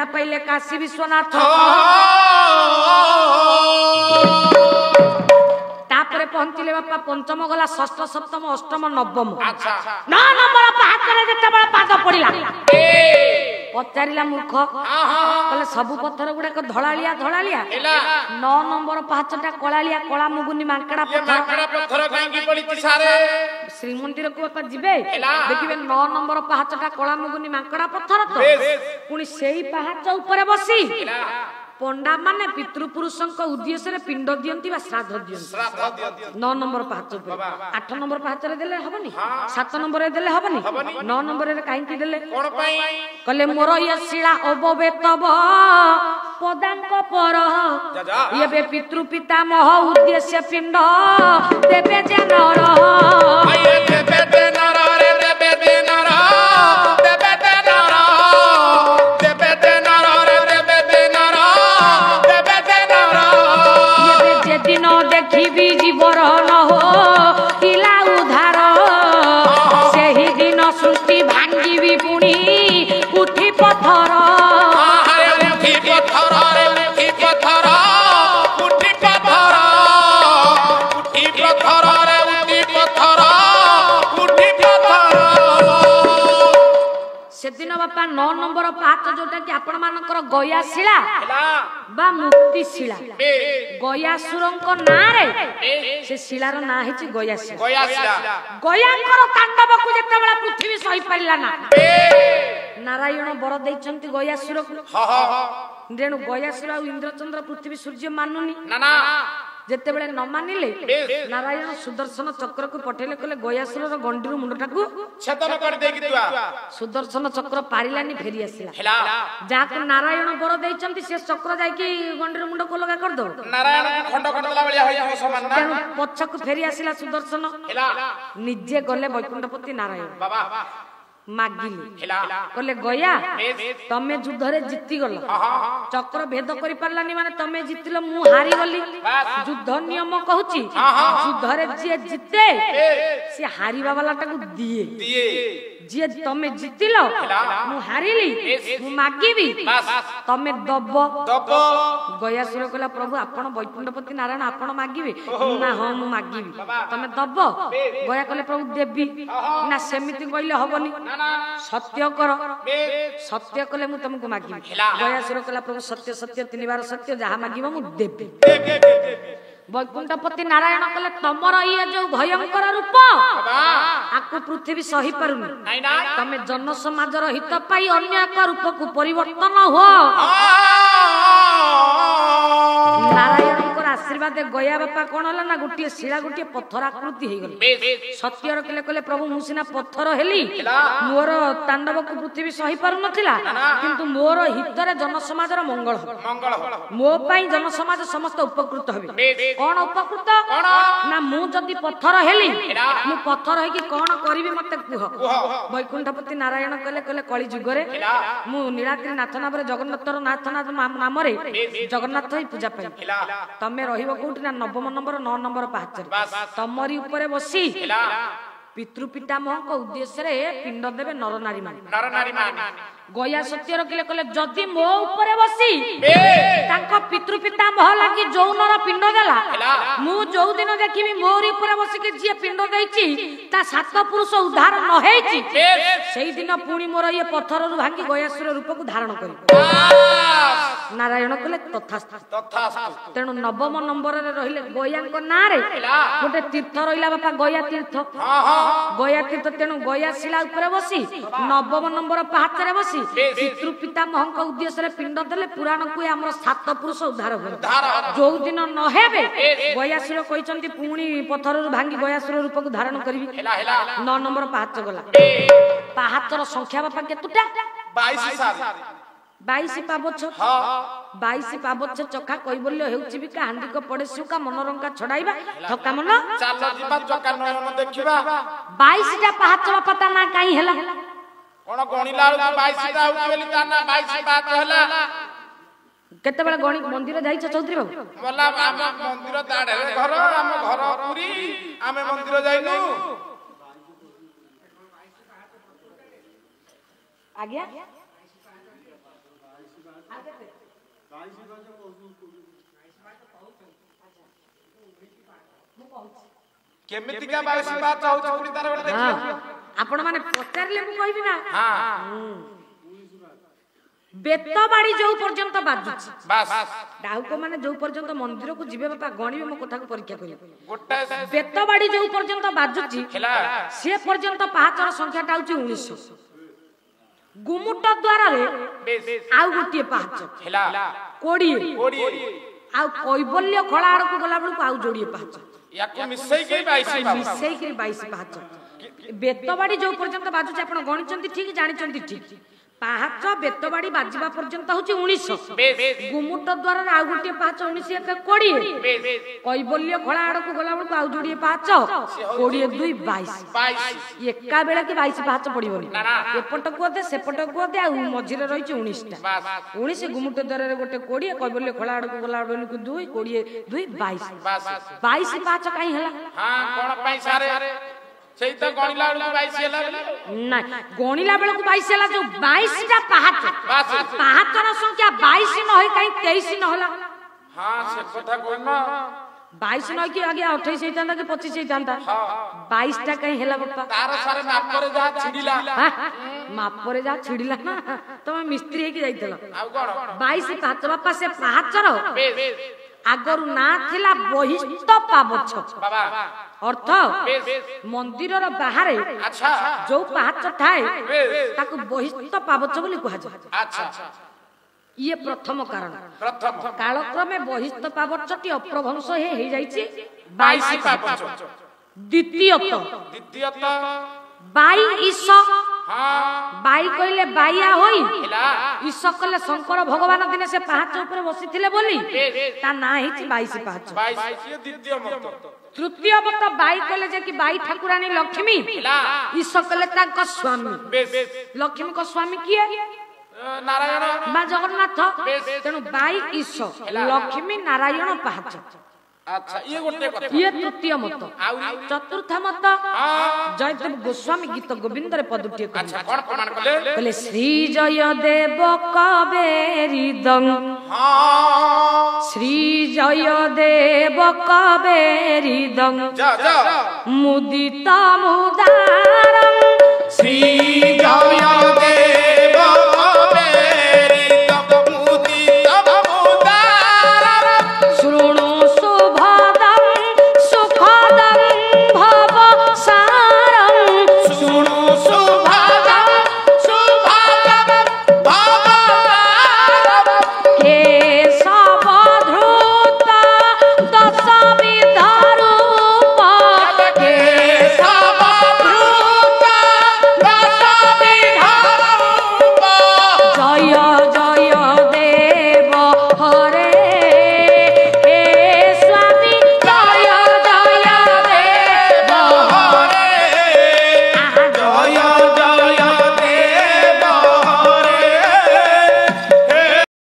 पूजा पाइले काशी विश्वनाथ तापरे पहुंचले बापा पंचम गला षष्ठ सप्तम अष्टम नवम 9 नंबर पाहाचरे जेतेबेले पाद पड़िला पचारिला मूर्ख कहले सबु पत्थर गुडाक धळालिया 9 नंबर पाहाचटा कळालिया कळा मुगुनी मांकड़ा पत्थर कांगी पड़िति सारे श्रीमंदिर को बापा जिबे देखिबे 9 नंबर पाहाचटा कळा मुगुनी मांकड़ा पत्थर तो पुनी सेही पाहाच ऊपर बसी पंडा माने पितृपुरुषों उद्देश्य पिंड दियंती बा श्राद्ध दियंती 9 नंबर पाहाच ऊपर 8 नंबर पाहाच रे देले हबनी 7 नंबर रे देले हबनी 9 नंबर रे काहे की देले कोन पई कले मोर ये शिला अबवे तब पदांक पर ये बे पितृ पिता मह उद्देश्य पिंड देबे जे नर आये देबे जे नर रे देबे जे नर देबे जे नर देबे जे नर रे देबे जे नर देबे जे नर ये बे जे दिन देखिबी जीवर न हो किला उधार सेही दिन सृष्टि भांगीबी पुणी उठी पत्थर सेदिन बापा 9 नंबर पाहाच जोटा कि आपण मानकर गयाशिला बा मुक्ति शिला गयासुरंक ना रे से शिलार ना हेची गयाशिला गयांकर तांडव को जेतेबेला पृथ्वी सही पारिला ना नारायण बर दैचंती गयासुर को रेणु गयासुर इंद्रचंद्र पृथ्वी सूर्य मानुनी ना जेतेबेले न मानिले नारायण सुदर्शन चक्र को पठेले कले गयासुर गंडीर मुंडटा को छेदन कर देकी तुआ सुदर्शन चक्र पारिलानी फेरी आसिला जाको नारायण बर दैचंती से चक्र जाय कि गंडीर मुंड को लगा कर दो नारायण खंड खंड ला बलिया होय समान ना पछक फेरी आसिला सुदर्शन निजे गले वैकुंठपति नारायण बाबा मागिली कहले गया तमे युद्ध रे जीती गल चक्र भेद करि परलानी माने तमे जीतिलो मु हारी गली युद्ध नियम कहूची युद्ध रे जे जीते से हारीबा वालाटा को दिए जे तमे जीतिलो मु हारिली मु मागिबी तमे दब गयासुर कहला प्रभु आपण वैकुंठपति नारायण आपण मागिबे ना हां मु मागिबी तमे दब गया कहले प्रभु देबी ना सेमिति कहले हबनी सत्य कर सत्य कले मु तुमको मागिबी गयासुर कहला प्रभु सत्य सत्य 3 बार सत्य जहा मागिबो मु देबी वैकुंठपति नारायण कहले तमर ये जो भयंकर रूप आकु पृथ्वी सही पारुनी तमे जन समाजर हित पाई अन्य एक रूप को परिवर्तन हो नारायण आशीर्वाद गया बापा कौन है ना गोटे शिला गोटे पत्थर आकृति हो गल सत्यर कले कले प्रभु मु सिना पत्थर हेली मोर तांडव को पृथ्वी सही पारु नथिला किंतु मोर हितरे जन समाजर मंगल मो पई जन समाज समस्त उपकृत होबे कौन उपकृत ना मु जदी पत्थर हेली मु पत्थर है कि कौन करिवे मते कुह वैकुंठपति नारायण कले कले कली जुग रे मु नीलाद्री नाथ नाम रे जगन्नाथर नाथ नाम रे जगन्नाथ ही पूजा पाई तमे रहिबो कोठी ना 9 नंबर 9 नंबर पाहाचरे तमरी ऊपर बसी पितृ पितामह को उद्देश्य रे पिंड देबे नर नारी मान गया सत्य रखिले कहले जदी मो ऊपर बसी तांको पितृ पितामह लागि जो नर पिंड देला मु जो दिन देखिबी मोरी ऊपर बसी के जे पिंड देइची ता सात पुरुष उद्धार न हेची सेही दिन पुणी मोर ये पत्थर रु भांगी गयासुर रूप को धारण करी नारायण कहले तथास्तु तेनु 9 नंबर रे रहिले गयाक ना रे गोटे तीर्थ रहिला बापा गया तीर्थ तेणु गया शिला ऊपर बसी 9 नंबर पाहाच रे बसी पितृ पितामह को उद्देश्य रे पिंड देले पुराण को हमर 7 पुरुष उद्धार हो जो दिन न हेबे गयासुर कहिसंती पुणी पत्थर रु भांगी गयासुर रूप को धारण करबी 9 नंबर पाहाच गला पाहाचर संख्या बापा केतुटा 22 पाबछ 22 पाबछ चखा कई बोल्यो हेउची भी का हांडी को पड़े सुका मनोरंगा छडाइबा थका मन चाल जीवा चका नयन देखिबा 22 टा पाहाच पता ना काई हैला कोन गणिला 22 टा होउची बोली ता ना 22 पाहाच हैला केते बेला गणि मंदिर जाइछ चौधरी बाबू बोला हम मंदिर दाडे घर हम घर पुरी आमे मंदिर जाइनु आज्ञा केमितिका 22 पाच होउछ पुणी तार गोटे देखियो आपण माने पचारले मु कहबी ना हां बेतबाड़ी जो पर्यंत बाजुछ बस डाहुक माने जो पर्यंत मंदिर को जिबे बापा गणिबे मो कथा को परीक्षा करियो गोटा बेतबाड़ी जो पर्यंत बाजुछ से पर्यंत पाहाचर संख्याटा होची 1900 गुमुट द्वारा रे आउ गुटिए पाहाच हेला कोडी आउ कैबल्य खळा आड़ को गला बळको आउ जोडिए पाहाच याको मिसई के 22 पाहाच बेतबाड़ी जो पर्यंत बाजुछ आपण गणिचंती ठीक जानिचंती ठीक पाहाच बेतबाड़ी बाजिबा पर्यंत होची 1900 गुमुट द्वारा आउ गुटिए पाहाच 1900 कोडी कैबल्य खळा आड़ को गला बळको आउ जोडिए पाहाच कोडी 2 22 एका बेला के 22 पाहाच पडिबोनी एपट को दे सेपट को दे आ मझिरे रहिची 19 टा 19 गुमुट द्वारा रे गोटे कोडी कैबल्य खळा आड़ को गला बळको 2 कोडी 2 22 पाहाच काई हला हां कोन पई सारे सेई त गणिला बेलु 22 हला ना गणिला बेलु 22 हला जो 22 टा पाहाच पाहाचर संख्या 22 न होई काई 23 न होला हां से कथा कोन 22 न कि आगे 28 हेतांदा कि 25 हेतांदा 22 टा काई हेला बापा तार सारे मापरे जा छिडिला मापरे जा छिडिला ना तमे मिस्त्री हे कि जाइतला आ कोन 22 पाहाच बापा से पाहाचर आगरु ना थिला बहिष्ठ पाबछ बाबा अर्थ मंदिर रो बाहरे अच्छा जो पाहाच थाए ताकू बहिष्ठ पाबछ बोली कहै अच्छा ये प्रथम कारण प्रथम कालक्रमे बहिष्ठ पाबछटी अप्रभंश हे जाईची 22 पाबछ द्वितीयत बाई ईश हां बाई कहले बाइया होई ईश कहले शंकर भगवान दिने से पाहाच ऊपर बसिथिले बोली ता ना हिची 22 पाहाच 22 ये द्वितीय मत तृतीय मत बाई कहले जे कि बाई ठाकुरानी लक्ष्मी ईश कहले ताको स्वामी लक्ष्मी को स्वामी किए नारायण बा जगन्नाथ तेनु बाई ईश लक्ष्मी नारायण पाहाच अच्छा ये गोटे कथा ये तृतीय मत चतुर्थ मत जयदेव गोस्वामी गीत गोविंद रे पदुटी अच्छा कोन प्रमाण कले कहले श्री जय देव कबेरी दं हां श्री जय देव कबेरी दं जा मुदित मुदारं श्री जय देव कबेरी दं मुदित मुदारं शृणु सुभदं सुखदं भव सारं सुनु सुभागम भव हे